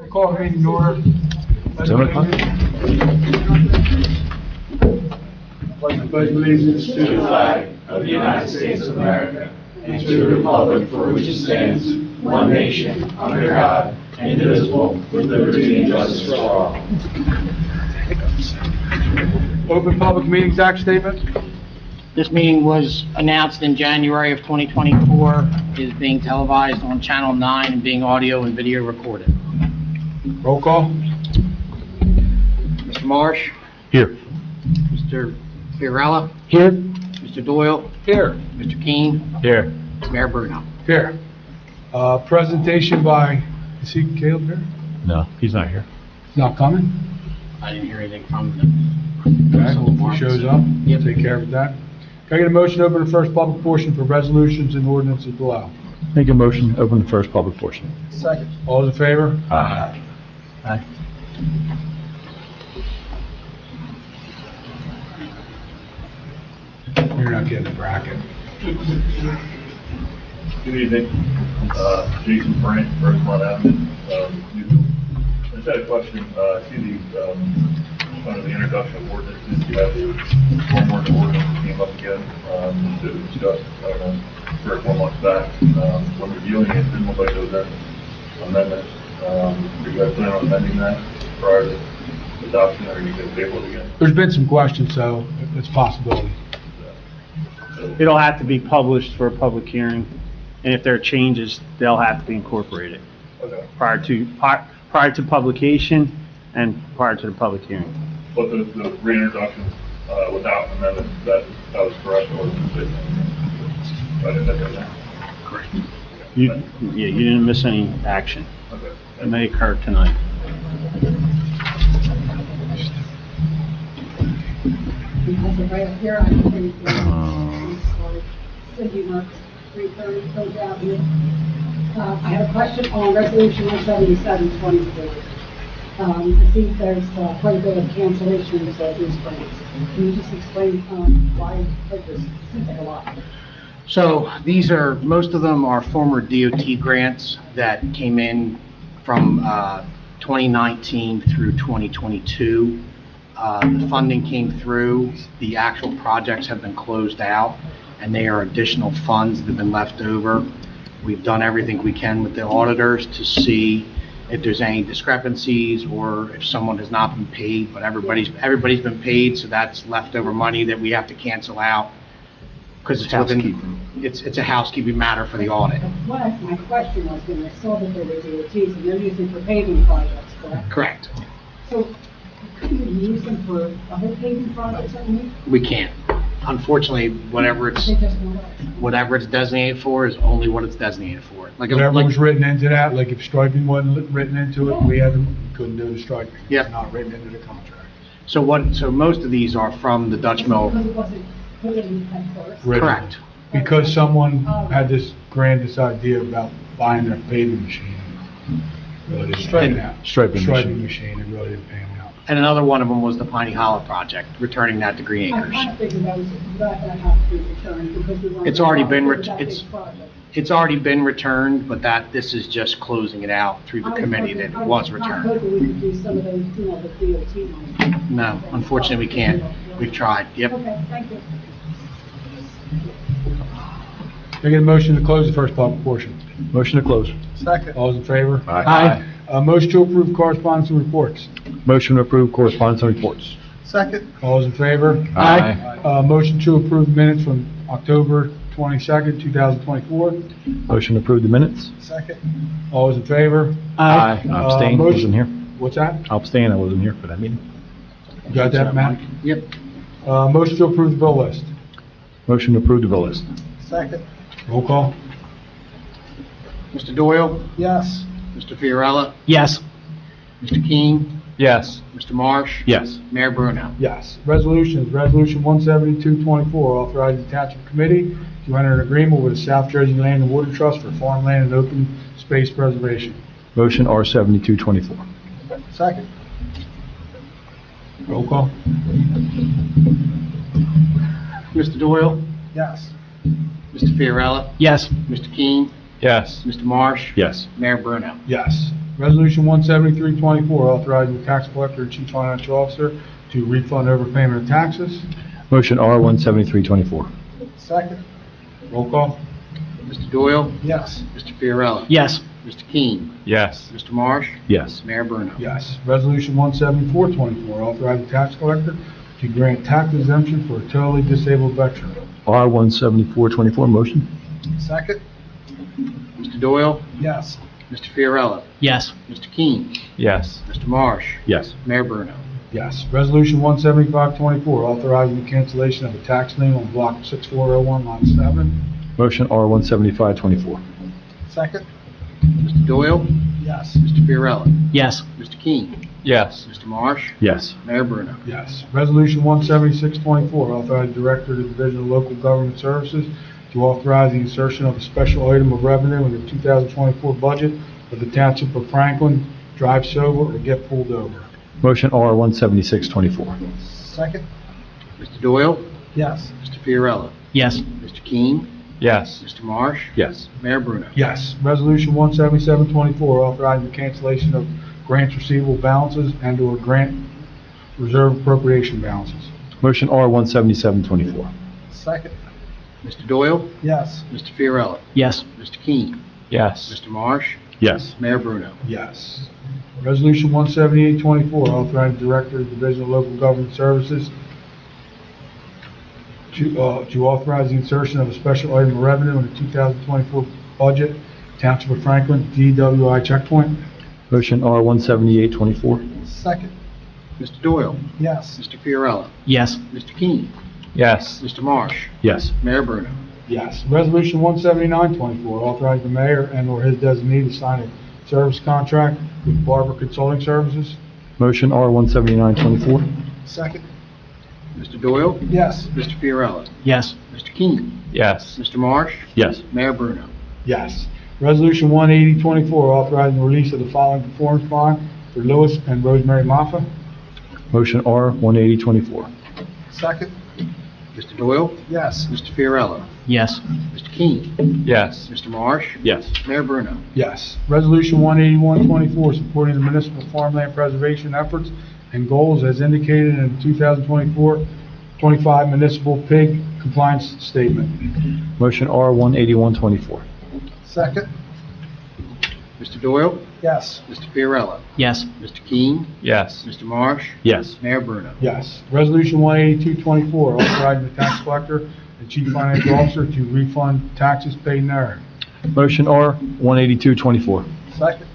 We'll call the meeting to order. 7 o'clock? Pledge allegiance to the flag of the United States of America and to the republic for which it stands, one nation, under God, indivisible, with liberty and justice for all. Open Public Meetings Act statement. This meeting was announced in January of 2024, is being televised on Channel 9 and being audio and video recorded. Roll call. Mr. Marsh? Here. Mr. Fiorella? Here. Mr. Doyle? Here. Mr. Keane? Here. Mayor Bruno? Here. Presentation by, is he Caleb here? No, he's not here. Not coming? I didn't hear anything from them. Okay, if he shows up, Yep. take care of that. Can I get a motion to open the first public portion for resolutions and ordinances below? Make a motion, open the first public portion. Second. All those in favor? Aye. Aye. You're not getting a bracket. Good evening. Jason Frank, Rosemont Avenue. I just had a question. I see the, under the introduction of ordinances, you have the stormwater ordinance that came up again, that we discussed, I don't know, 3 or 4 months back. When reviewing it, didn't look like there was any amendments. Do you guys plan on amending that prior to adoption, or are you going to table it again? There's been some questions, so it's a possibility. It'll have to be published for a public hearing, and if there are changes, they'll have to be incorporated Okay. prior to publication and prior to the public hearing. But the reintroduction, without amendment, that was correct, or was it? I didn't think of that. Correct. You didn't miss any action. Okay. It may occur tonight. Right up here, I think, Cindy Marks, 330 Hills Avenue. I have a question on Resolution 177-24. I think there's quite a bit of cancellations of these grants. Can you just explain why this seems like a lot? So these are, most of them are former DOT grants that came in from 2019 through 2022. The funding came through, the actual projects have been closed out, and they are additional funds that have been left over. We've done everything we can with the auditors to see if there's any discrepancies or if someone has not been paid, but everybody's been paid, so that's leftover money that we have to cancel out. Because it's within, it's a housekeeping matter for the audit. What my question was, when I saw that there were DOTs and they're using for paving projects, correct? Correct. So couldn't you use them for a whole paving project, something? We can't. Unfortunately, whatever it's designated for is only what it's designated for. Whatever was written into that, like if striping wasn't written into it, we couldn't do the striping. Yep. It's not written into the contract. So most of these are from the Dutch Mill. Because it wasn't put in at first. Written. Correct. Because someone had this grandiose idea about buying their paving machine. Really didn't pay them out. Striping machine, it really didn't pay them out. And another one of them was the Piney Hollow project, returning that to Green I Acres. kind of figured that have to be returned because we weren't. It's already been, that big project. it's already been returned, but this is just closing it out through the committee that it was I returned. was hoping we could do some of those, the DOT money. No, unfortunately, we can't. We've tried, yep. Okay, thank you. Can I get a motion to close the first public portion? Motion to close. Second. All those in favor? Aye. Motion to approve correspondence and reports. Motion to approve correspondence and reports. Second. All those in favor? Aye. Motion to approve minutes from October 22nd, 2024. Motion to approve the minutes. Second. All those in favor? Aye. I abstain, motion- wasn't here. What's that? I'll abstain, I wasn't here for that meeting. You got that, Matt? Yep. Motion to approve the bill list. Motion to approve the bill list. Second. Roll call? Mr. Doyle? Yes. Mr. Fiorella? Yes. Mr. Keane? Yes. Mr. Marsh? Yes. Mayor Bruno? Yes. Resolutions, Resolution 172-24, authorizing the Township Committee to enter an agreement with the South Jersey Land and Water Trust for farmland and open space preservation. Motion R7224. Second. Roll call? Mr. Doyle? Yes. Mr. Fiorella? Yes. Mr. Keane? Yes. Mr. Marsh? Yes. Mayor Bruno? Yes. Resolution 17324, authorizing the tax collector and chief financial officer to refund overpayment of taxes. Motion R-17324. Second. Roll call. Mr. Doyle? Yes. Mr. Fiorella? Yes. Mr. King? Yes. Mr. Marsh? Yes. Mayor Bruno? Yes. Resolution 17424, authorizing tax collector to grant tax exemption for a totally disabled veteran. R-17424, motion? Second. Mr. Doyle? Yes. Mr. Fiorella? Yes. Mr. King? Yes. Mr. Marsh? Yes. Mayor Bruno? Yes. Resolution 17524, authorizing the cancellation of a tax lien on block 6401, lot 7. Motion R-17524. Second. Mr. Doyle? Yes. Mr. Fiorella? Yes. Mr. King? Yes. Mr. Marsh? Yes. Mayor Bruno? Yes. Resolution 17624, authorizing the Director of the Division of Local Government Services to authorize the insertion of a special item of revenue in the 2024 budget of the Township of Franklin, drive sober or get pulled over. Motion R-17624. Second. Mr. Doyle? Yes. Mr. Fiorella? Yes. Mr. King? Yes. Mr. Marsh? Yes. Mayor Bruno? Yes. Resolution 17724, authorizing the cancellation of grants receivable balances and/or grant reserve appropriation balances. Motion R-17724. Second. Mr. Doyle? Yes. Mr. Fiorella? Yes. Mr. King? Yes. Mr. Marsh? Yes. Mayor Bruno? Yes. Resolution 17824, authorizing the Director of the Division of Local Government Services to authorize the insertion of a special item of revenue in the 2024 budget, Township of Franklin, DWI checkpoint. Motion R-17824. Second. Mr. Doyle? Yes. Mr. Fiorella? Yes. Mr. King? Yes. Mr. Marsh? Yes. Mayor Bruno? Yes. Resolution 17924, authorizing the mayor and/or his designee to sign a service contract with Barber Consulting Services. Motion R-17924. Second. Mr. Doyle? Yes. Mr. Fiorella? Yes. Mr. King? Yes. Mr. Marsh? Yes. Mayor Bruno? Yes. Resolution 18024, authorizing the release of the following performance bond for Lewis and Rosemary Maffa. Motion R-18024. Second. Mr. Doyle? Yes. Mr. Fiorella? Yes. Mr. King? Yes. Mr. Marsh? Yes. Mayor Bruno? Yes. Resolution 18124, supporting the municipal farmland preservation efforts and goals as indicated in the 2024-25 municipal pig compliance statement. Motion R-18124. Second. Mr. Doyle? Yes. Mr. Fiorella? Yes. Mr. King? Yes. Mr. Marsh? Yes. Mayor Bruno? Yes. Resolution 18224, authorizing the tax collector and chief financial officer to refund taxes paid in error. Motion R-18224. Second.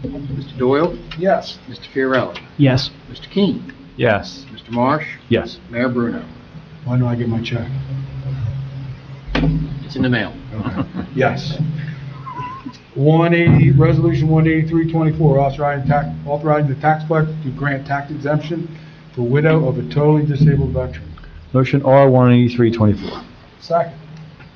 Mr. Doyle? Yes. Mr. Fiorella? Yes. Mr. King? Yes. Mr. Marsh? Yes. Mayor Bruno? When do I get my check? It's in the mail. Yes. 180, Resolution 18324, authorizing the tax collector to grant tax exemption for widow of a totally disabled veteran. Motion R-18324. Second.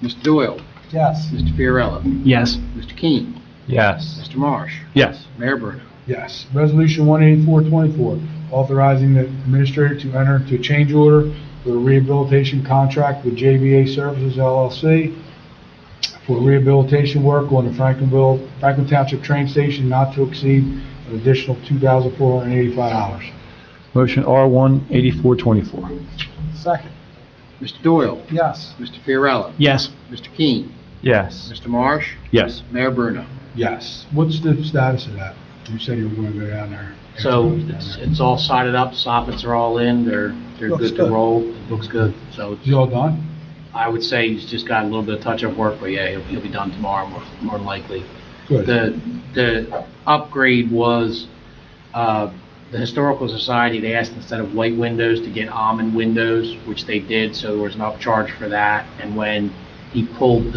Mr. Doyle? Yes. Mr. Fiorella? Yes. Mr. King? Yes. Mr. Marsh? Yes. Mayor Bruno? Yes. Resolution 18424, authorizing the administrator to enter into a change order for a rehabilitation contract with JVA Services LLC for rehabilitation work on the Franklin Township train station not to exceed an additional $2,485. Motion R-18424. Second. Mr. Doyle? Yes. Mr. Fiorella? Yes. Mr. King? Yes. Mr. Marsh? Yes. Mayor Bruno? Yes. What's the status of that? You said you were going to go down there. So it's all sided up, soffits are all in, they're Looks good to good. roll, it looks good. So Is it all done? I would say he's just got a little bit of touch-up work, but yeah, he'll be done tomorrow, more than likely. Good. The upgrade was, the Historical Society, they asked instead of white windows to get almond windows, which they did, so there was an upcharge for that. And when he pulled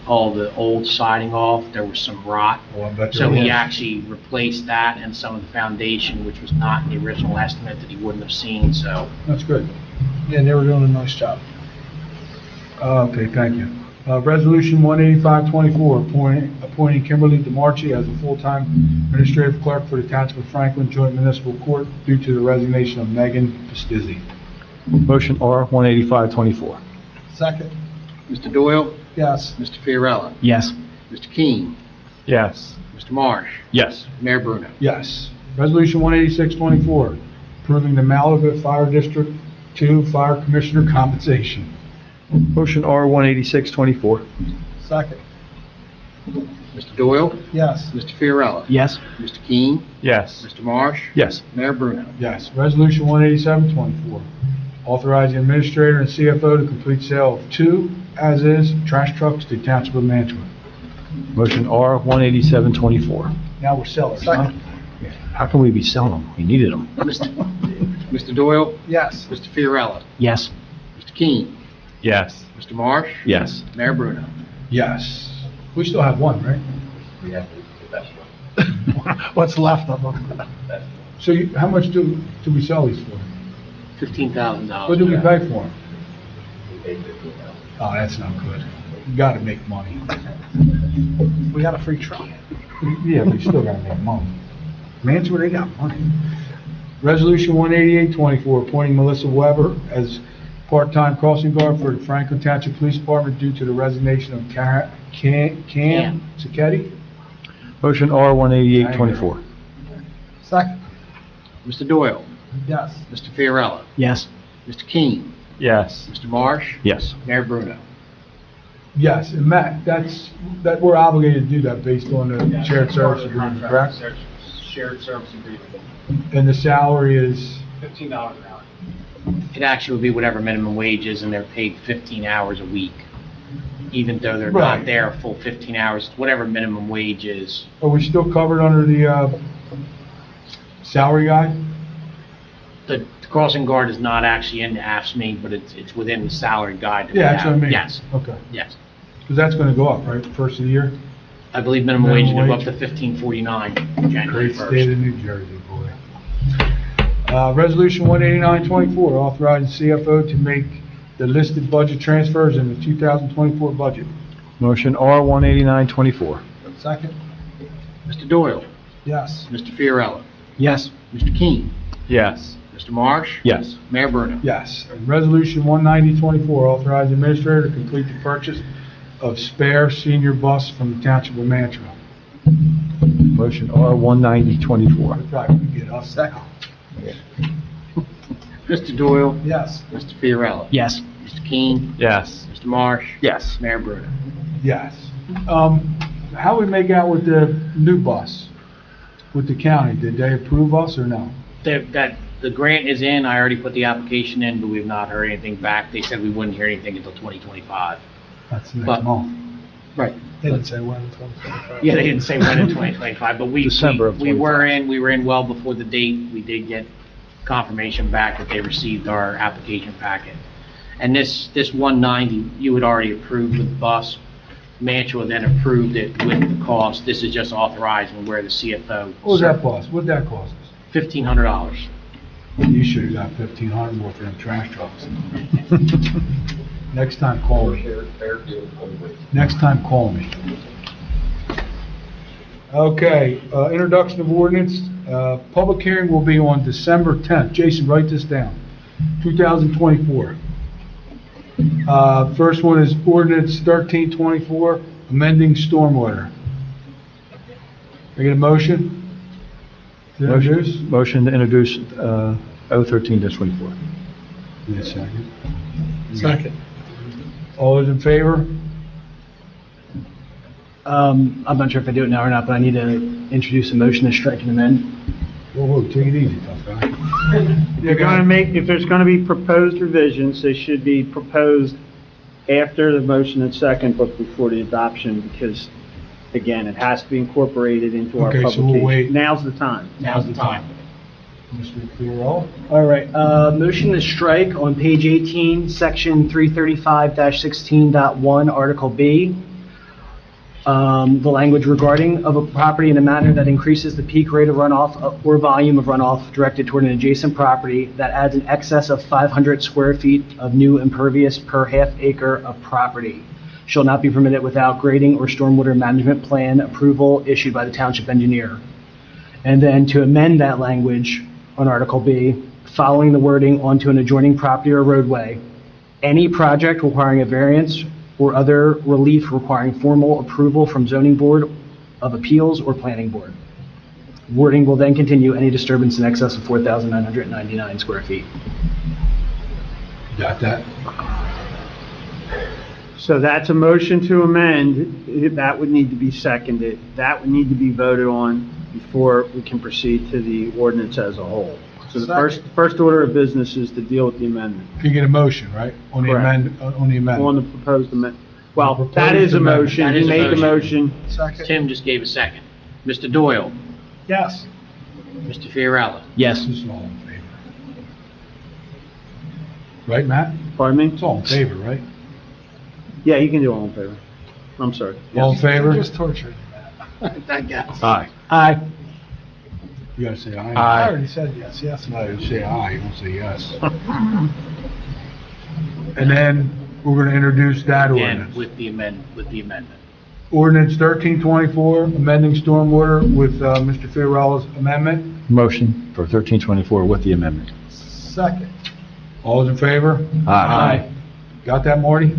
all the old siding off, there was some rot. Well, I bet So there he was. actually replaced that and some of the foundation, which was not in the original estimate that he wouldn't have seen, so. That's good. Yeah, they were doing a nice job. Okay, thank you. Resolution 18524, appointing Kimberly DeMarchi as a full-time administrative clerk for the Township of Franklin Joint Municipal Court due to the resignation of Megan Pastizzi. Motion R-18524. Second. Mr. Doyle? Yes. Mr. Fiorella? Yes. Mr. King? Yes. Mr. Marsh? Yes. Mayor Bruno? Yes. Resolution 186-24, approving the Malaga Fire District 2 Fire Commissioner compensation. Motion R-186-24. Second. Mr. Doyle? Yes. Mr. Fiorella? Yes. Mr. King? Yes. Mr. Marsh? Yes. Mayor Bruno? Yes. Resolution 187-24, authorizing administrator and CFO to complete sale of 2 as-is trash trucks to Township of Mantua. Motion R-187-24. Now we're selling. Second. How can we be selling them? We needed them. Mr. Doyle? Yes. Mr. Fiorella? Yes. Mr. King? Yes. Mr. Marsh? Yes. Mayor Bruno? Yes. We still have one, right? We have the best one. What's left of them? So how much do we sell these for? $15,000. What do we pay for them? We paid $15,000. Oh, that's not good. You gotta make money. We got a free truck. Yeah, but you still gotta make money. Mantua, they got money. Resolution 188-24, appointing Melissa Weber as part-time crossing guard for the Franklin Township Police Department due to the resignation of Cam Sacchetti. Motion R-188-24. Second. Mr. Doyle? Yes. Mr. Fiorella? Yes. Mr. King? Yes. Mr. Marsh? Yes. Mayor Bruno? Yes, and Matt, that we're obligated to do that based on the shared service agreement, correct? Shared service agreement, And the salary is, $15 an hour. It actually would be whatever minimum wage is, and they're paid 15 hours a week. Even though they're Right. not there a full 15 hours, whatever minimum wage is. are we still covered under the salary guide? The crossing guard is not actually in the AFSCME, but it's within the salary guide. that we Yeah, that's what I have. mean. Yes, Okay, yes. because that's gonna go up, right, the first of the year? I believe minimum wage Minimum will go up wage. to $15.49 January Great 1st. state of New Jersey, boy. Resolution 189-24, authorizing CFO to make the listed budget transfers in the 2024 budget. Motion R-189-24. Second. Mr. Doyle? Yes. Mr. Fiorella? Yes. Mr. King? Yes. Mr. Marsh? Yes. Mayor Bruno? Yes. And Resolution 190-24, authorizing administrator to complete the purchase of spare senior bus from the Township of Mantua. Motion R-190-24. Probably would get us second. Mr. Doyle? Yes. Mr. Fiorella? Yes. Mr. King? Yes. Mr. Marsh? Yes. Mayor Bruno? Yes. How we make out with the new bus with the county? Did they approve us or no? The grant is in, I already put the application in, but we've not heard anything back. They said we wouldn't hear anything until 2025. That's next But- month. Right. They didn't say when in 2025. Yeah, they didn't say when in 2025, but December of we were 25. we were in well before the date. We did get confirmation back that they received our application packet. And this 190, you had already approved with the bus. Mantua then approved it with the cost. This is just authorizing where the CFO. What was that cost? What'd that cost us? $1,500. You should have got 1,500 more for them trash trucks. Next time, call me. Next time, call me. Okay, introduction of ordinance. Public hearing will be on December 10th. Jason, write this down. 2024. First one is ordinance 1324, amending stormwater. Can I get a motion? To introduce? Motion to introduce O13-24. Give me a second. Second. All those in favor? I'm not sure if I do it now or not, but I need to introduce a motion to strike and amend. Whoa, take it easy, tough guy. You're going to make, if there's going to be proposed revisions, they should be proposed after the motion and second, but before the adoption, because, again, it has to be incorporated into our Okay, so we'll wait. publication. Now's the time. Now's the time. Mr. Fiorello? All right, motion to strike on page 18, section 335-16.1, Article B. The language regarding of a property in a manner that increases the peak rate of runoff or volume of runoff directed toward an adjacent property that adds an excess of 500 square feet of new impervious per half acre of property shall not be permitted without grading or stormwater management plan approval issued by the township engineer. And then to amend that language on Article B, following the wording onto an adjoining property or roadway, any project requiring a variance or other relief requiring formal approval from zoning board of Appeals or Planning Board. Wording will then continue any disturbance in excess of 4,999 square feet. Got that? So that's a motion to amend. That would need to be seconded. That would need to be voted on before we can proceed to the ordinance as a whole. So the first order of business is to deal with the amendment. You get a motion, right? On the Correct. on the amendment. On the proposed amendment. Well, Proposed that is a amendment. motion. That He is a made the motion. motion. Tim just gave a second. Mr. Doyle, Yes. Mr. Fiorella, Yes. This is all in favor. Right, Matt? Pardon me? It's all in favor, right? Yeah, you can do all in favor. I'm sorry. All in favor? Just tortured. I guess. Aye. Aye. You gotta say aye. I Aye. already said yes, yes. No, you say aye, you don't say yes. And then we're gonna introduce that Again, ordinance. with the amendment. Ordinance 1324, amending stormwater with Mr. Fiorella's amendment. Motion for 1324 with the amendment. Second. All those in favor? Aye. Got that, Marty?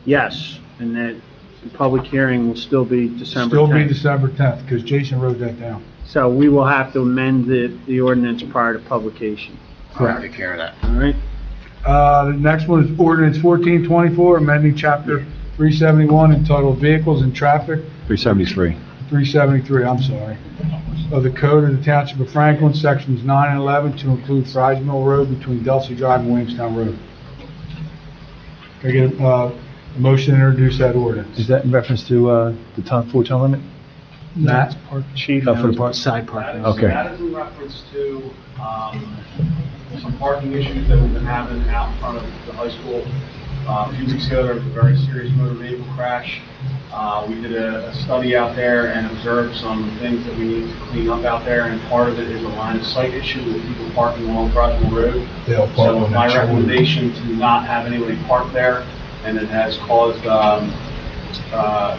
Yes, and that the public hearing will still be December Still be 10th. December 10th, because Jason wrote that down. So we will have to amend the ordinance prior to publication. I'll take care of that. All right? The next one is ordinance 1424, amending chapter 371 entitled Vehicles and Traffic, 373. 373, I'm sorry, of the Code of the Township of Franklin, sections 9 and 11, to include Fries Mill Road between Delsey Drive and Williamstown Road. Can I get a motion to introduce that ordinance? Is that in reference to the full time limit? Matt? Chief. Oh, for the park? Side parking. Okay. That is in reference to some parking issues that we've been having out in front of the high school. A few weeks ago, there was a very serious motor vehicle crash. We did a study out there and observed some things that we need to clean up out there, and part of it is a line of sight issue with people parking along Frostville Road. They'll park So on my that shoulder. recommendation to not have anybody park there, and it has caused to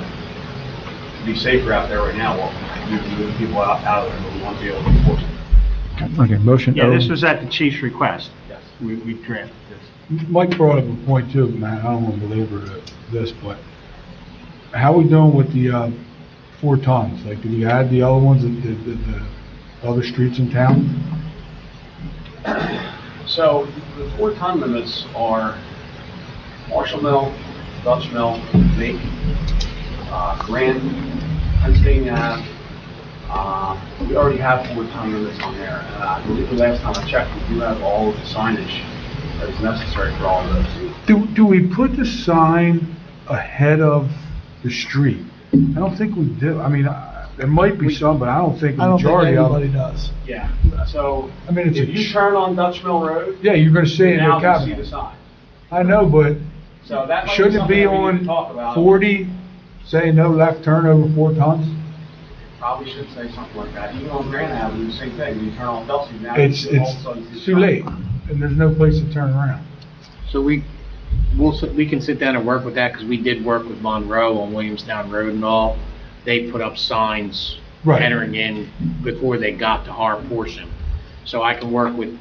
be safer out there right now. Well, we can move people out of there, but we want to be able to enforce it. Okay, motion. Yeah, this was at the chief's request. Yes. We drafted this. Mike brought up a point too, Matt, I don't want to belabor this, but how we doing with the 4 tons? Like, do we add the other ones, the other streets in town? So the 4-ton limits are Marshall Mill, Dutch Mill, Lake, Grant, Pennsylvania Ave. We already have 4-ton limits on there, and I believe the last time I checked, we do have all of the signage that is necessary for all of those. Do we put the sign ahead of the street? I don't think we do. I mean, there might be some, but I don't think the I don't think majority of anybody it. does. Yeah, so I mean, it's if you turn on Dutch Mill Road, yeah, you're gonna see it in now the you see the cabinet. sign. I know, but So that might shouldn't it something be that we need on to talk about. 40, saying no left turn over 4 tons? Probably should say something like that. Even on Grand Avenue, same thing. When you turn on Delsey, now you It's see all of a sudden see the too sign. late, and there's no place to turn around. So we can sit down and work with that, because we did work with Monroe on Williamstown Road and all. They put up signs Right. entering in before they got to our portion. So I can work with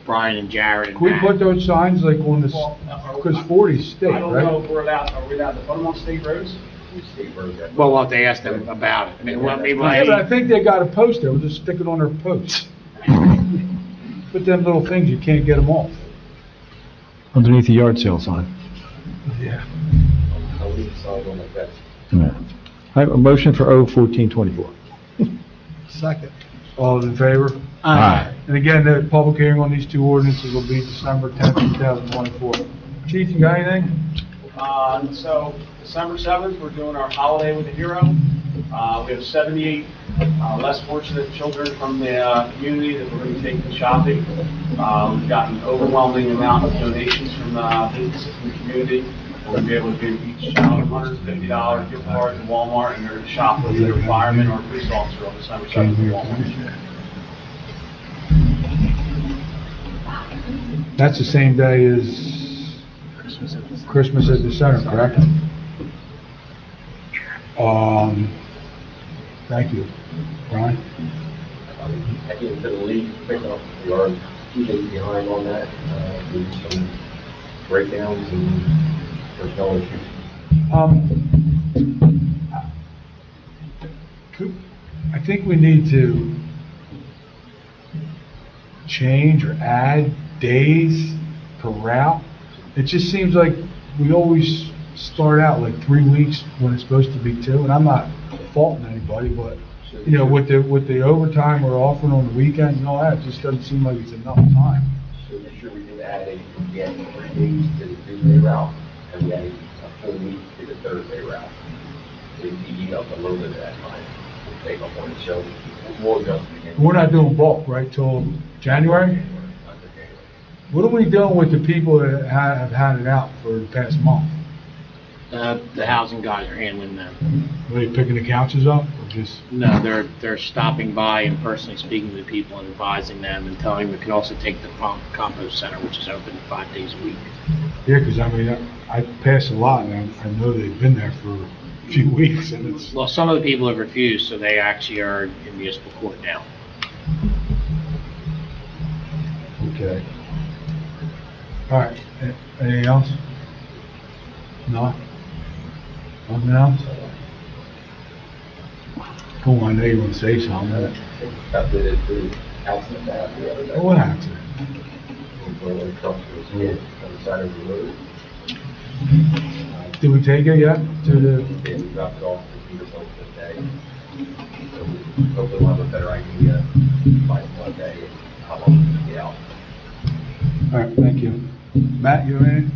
Brian and Jared and Can we Matt. put those signs like on this, Well, because 40's state, I don't know right? if are we allowed to put them on state roads? State roads. Well, we'll have to ask them about it. I mean, well, maybe Yeah, but I think they got a post there, we'll just stick it on their posts. But them little things, you can't get them off. Underneath the yard sale sign. Yeah. Yeah. I have a motion for O 1424. Second. All those in favor? Aye. And again, the public hearing on these 2 ordinances will be December 10th, 2024. Chief, you got anything? So December 7th, we're doing our Holiday with a Hero. We have 78 less fortunate children from the community that we're going to be taking shopping. We've gotten an overwhelming amount of donations from businesses in the community. We're going to be able to give each child a $150 gift card to Walmart, and they're going to shop with their fireman or police officer on December 7th at Walmart. That's the same day as Christmas at the center, correct? Thank you. Brian? I came to the league, picked up, we are 2 days behind on that, due to some breakdowns and personnel issues. think we need to change or add days per route? It just seems like we always start out like 3 weeks when it's supposed to be 2, and I'm not faulting anybody, but, you know, with the overtime we're offering on the weekends and all that, it just doesn't seem like it's enough time. So this year we did we added 3 days to the Tuesday route, and we added a full week to the Thursday route. So we eat up a little bit of that time, to take up on it, so we'll adjust it again. We're not doing bulk, right, till January? What are we doing with the people that have had it out for the past month? The housing guys are handling them. Are they picking the couches up, or just? No, they're stopping by and personally speaking to the people and advising them and telling them we can also take the compost center, which is open 5 days a week. Yeah, because I mean, I pass a lot, and I know they've been there for a few weeks, and it's, Well, some of the people have refused, so they actually are in municipal court now. okay. All right, anything else? No? Nothing else? Come on, I know you want to say something. After the accident that happened the other day. What happened? When the truck was hit on the side of the road. Did we take it yet to the, And we dropped it off to Peterbilt today. So hopefully we'll have a better idea by Monday how long it's going to be out. all right, thank you. Matt, you have anything?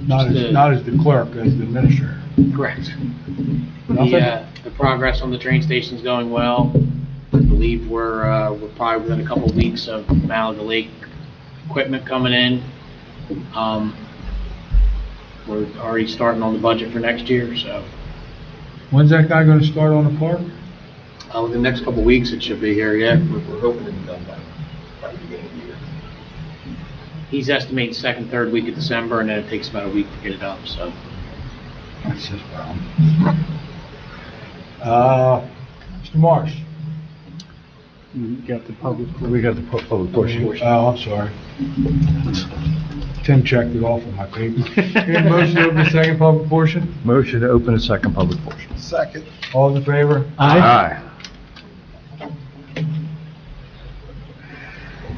Not as the clerk, as the administrator. Correct. Nothing? The progress on the train station's going well. I believe we're probably within a couple of weeks of Mallard Lake equipment coming in. We're already starting on the budget for next year, so When's that guy gonna start on the park? within the next couple of weeks, it should be here, yeah. We're hoping to be done by the beginning of the year. He's estimating second, third week of December, and then it takes about a week to get it up, so. That's his problem. Mr. Marsh? We got the public. We got the public portion. Oh, I'm sorry. Tim checked it off on my paper. Need a motion to open the second public portion? Motion to open the second public portion. Second. All in favor? Aye.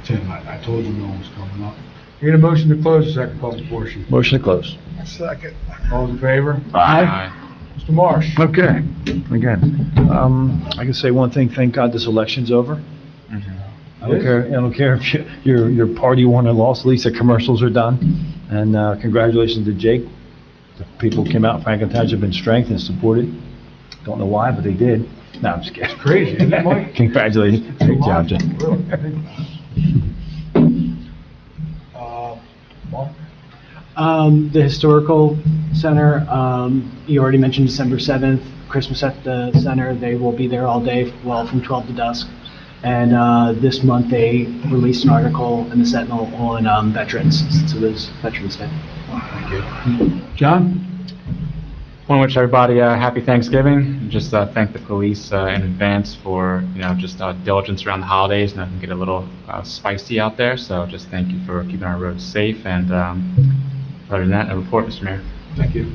Tim, I told you no one was coming up. Need a motion to close the second public portion? Motion to close. Second. All in favor? Aye. Mr. Marsh? Okay, again, I can say one thing, thank God this election's over. I don't care if your party won or lost, at least the commercials are done. And congratulations to Jake. The people came out, Franklin Township in strength and supported. Don't know why, but they did. No, I'm just kidding. It's crazy, isn't it, Mike? Congratulations. Great job, Jake. Really, think about it. Mark? The Historical Center, you already mentioned December 7th, Christmas at the center. They will be there all day, well, from 12 to dusk. And this month, they released an article in the Sentinel on veterans, since it was Veterans Day. Thank you. John? Want to wish everybody a happy Thanksgiving. Just thank the police in advance for, just diligence around the holidays, and I can get a little spicy out there. So just thank you for keeping our roads safe. And other than that, a report, Mr. Mayor. Thank you.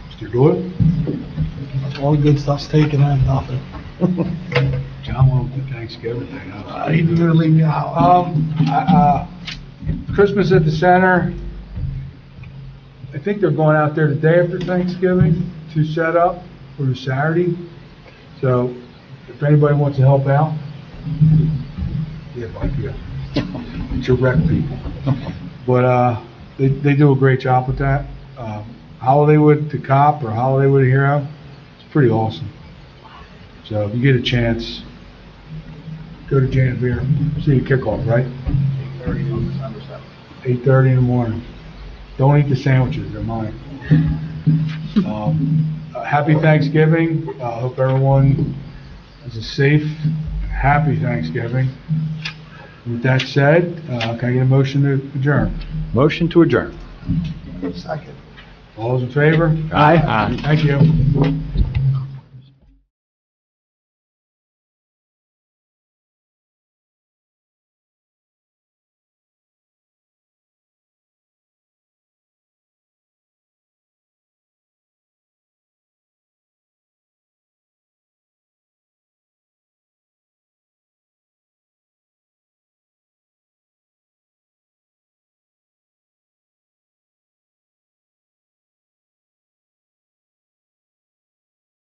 Mr. Doyle? All the good stuff's taken and nothing. John, well, the Thanksgiving thing. You're gonna leave me out. Christmas at the center. I think they're going out there the day after Thanksgiving to set up for the Saturday. So if anybody wants to help out, yeah, Mike, yeah. It's your rec people. But they do a great job with that. Hollywood to Cop or Hollywood to Hero, it's pretty awesome. So if you get a chance, go to Janet Beer, see the kickoff, right? 8:30 on December 7th. 8:30 in the morning. Don't eat the sandwiches, they're mine. Happy Thanksgiving. Hope everyone has a safe, happy Thanksgiving. With that said, can I get a motion to adjourn? Motion to adjourn. Second. All those in favor? Aye. Thank you.